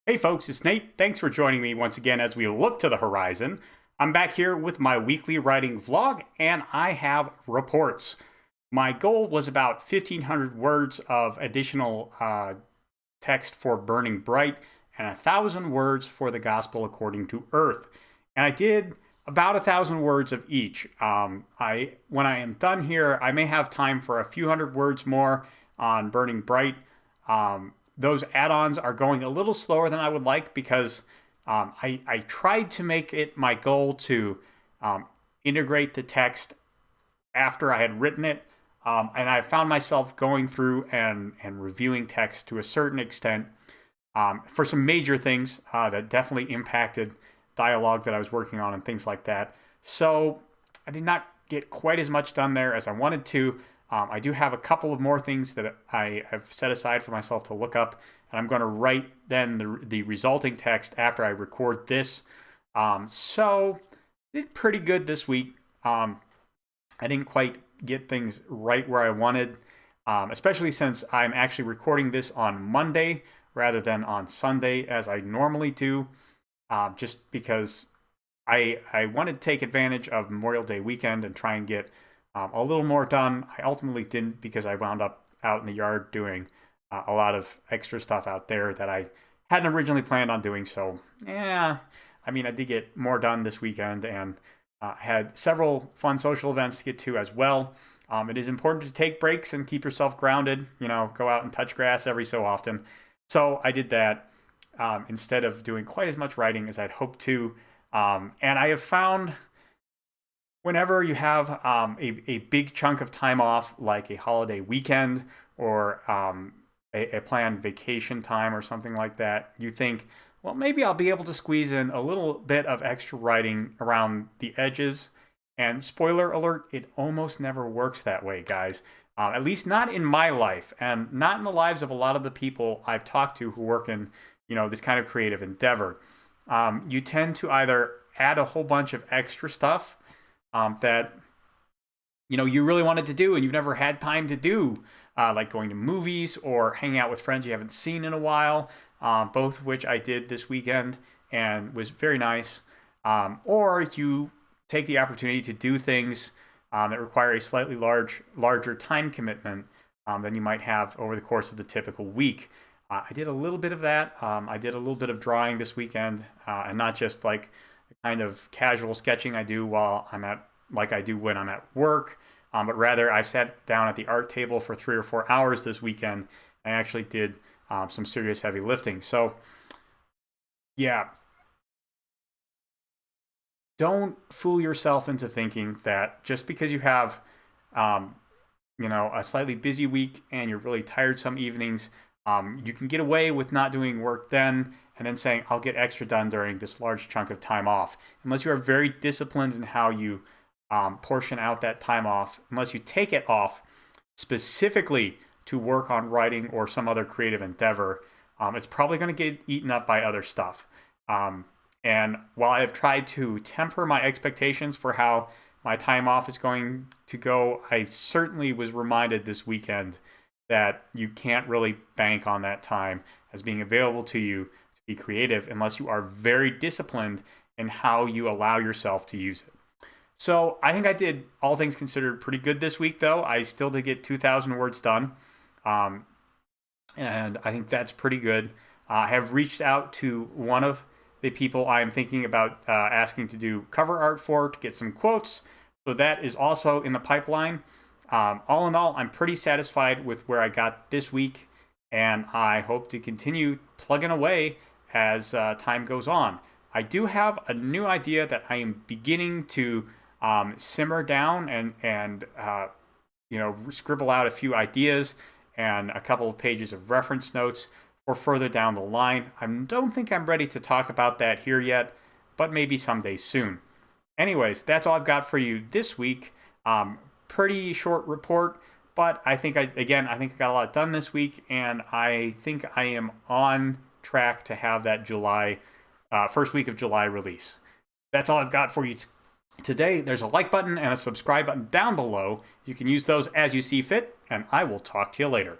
Hey folks, it's Nate. Thanks for joining me once again as we look to the horizon. I'm back here with my weekly writing vlog, and I have reports. My goal was about 1,500 words of additional text for Burning Bright and 1,000 words for the Gospel According to Earth. And I did about 1,000 words of each. When I am done here, I may have time for a few hundred words more on Burning Bright. Those add-ons are going a little slower than I would like because I tried to make it my goal to integrate the text after I had written it. And I found myself going through and reviewing text to a certain extent for some major things that definitely impacted dialogue that I was working on and things like that. So I did not get quite as much done there as I wanted to. I do have a couple of more things that I have set aside for myself to look up, and I'm going to write then the resulting text after I record this. So did pretty good this week. I didn't quite get things right where I wanted, especially since I'm actually recording this on Monday rather than on Sunday as I normally do, just because I wanted to take advantage of Memorial Day weekend and try and get a little more done. I ultimately didn't because I wound up out in the yard doing a lot of extra stuff out there that I hadn't originally planned on doing. So, yeah, I mean, I did get more done this weekend and had several fun social events to get to as well. It is important to take breaks and keep yourself grounded, go out and touch grass every so often. So I did that instead of doing quite as much writing as I'd hoped to. And I have found whenever you have a big chunk of time off, like a holiday weekend or a planned vacation time or something like that, you think, well, maybe I'll be able to squeeze in a little bit of extra writing around the edges. And spoiler alert, it almost never works that way, guys. At least not in my life, and not in the lives of a lot of the people I've talked to who work in, this kind of creative endeavor. You tend to either add a whole bunch of extra stuff that you really wanted to do and you've never had time to do, like going to movies or hanging out with friends you haven't seen in a while, both of which I did this weekend and was very nice. Or you take the opportunity to do things that require a slightly larger time commitment than you might have over the course of the typical week. I did a little bit of that. I did a little bit of drawing this weekend, and not just like the kind of casual sketching I do like I do when I'm at work, but rather I sat down at the art table for 3 or 4 hours this weekend and actually did some serious heavy lifting. So, yeah, don't fool yourself into thinking that just because you have, a slightly busy week and you're really tired some evenings, you can get away with not doing work then and then saying, I'll get extra done during this large chunk of time off. Unless you are very disciplined in how you portion out that time off, unless you take it off specifically to work on writing or some other creative endeavor, it's probably going to get eaten up by other stuff. And while I have tried to temper my expectations for how my time off is going to go, I certainly was reminded this weekend that you can't really bank on that time as being available to you to be creative unless you are very disciplined in how you allow yourself to use it. So I think I did, all things considered, pretty good this week, though. I still did get 2,000 words done, and I think that's pretty good. I have reached out to one of the people I'm thinking about asking to do cover art for to get some quotes, so that is also in the pipeline. All in all, I'm pretty satisfied with where I got this week, and I hope to continue plugging away as time goes on. I do have a new idea that I am beginning to simmer down and scribble out a few ideas and a couple of pages of reference notes for further down the line. I don't think I'm ready to talk about that here yet, but maybe someday soon. Anyways, that's all I've got for you this week. Pretty short report, but I think I got a lot done this week, and I think I am on track to have that first week of July release. That's all I've got for you today. There's a like button and a subscribe button down below. You can use those as you see fit, and I will talk to you later.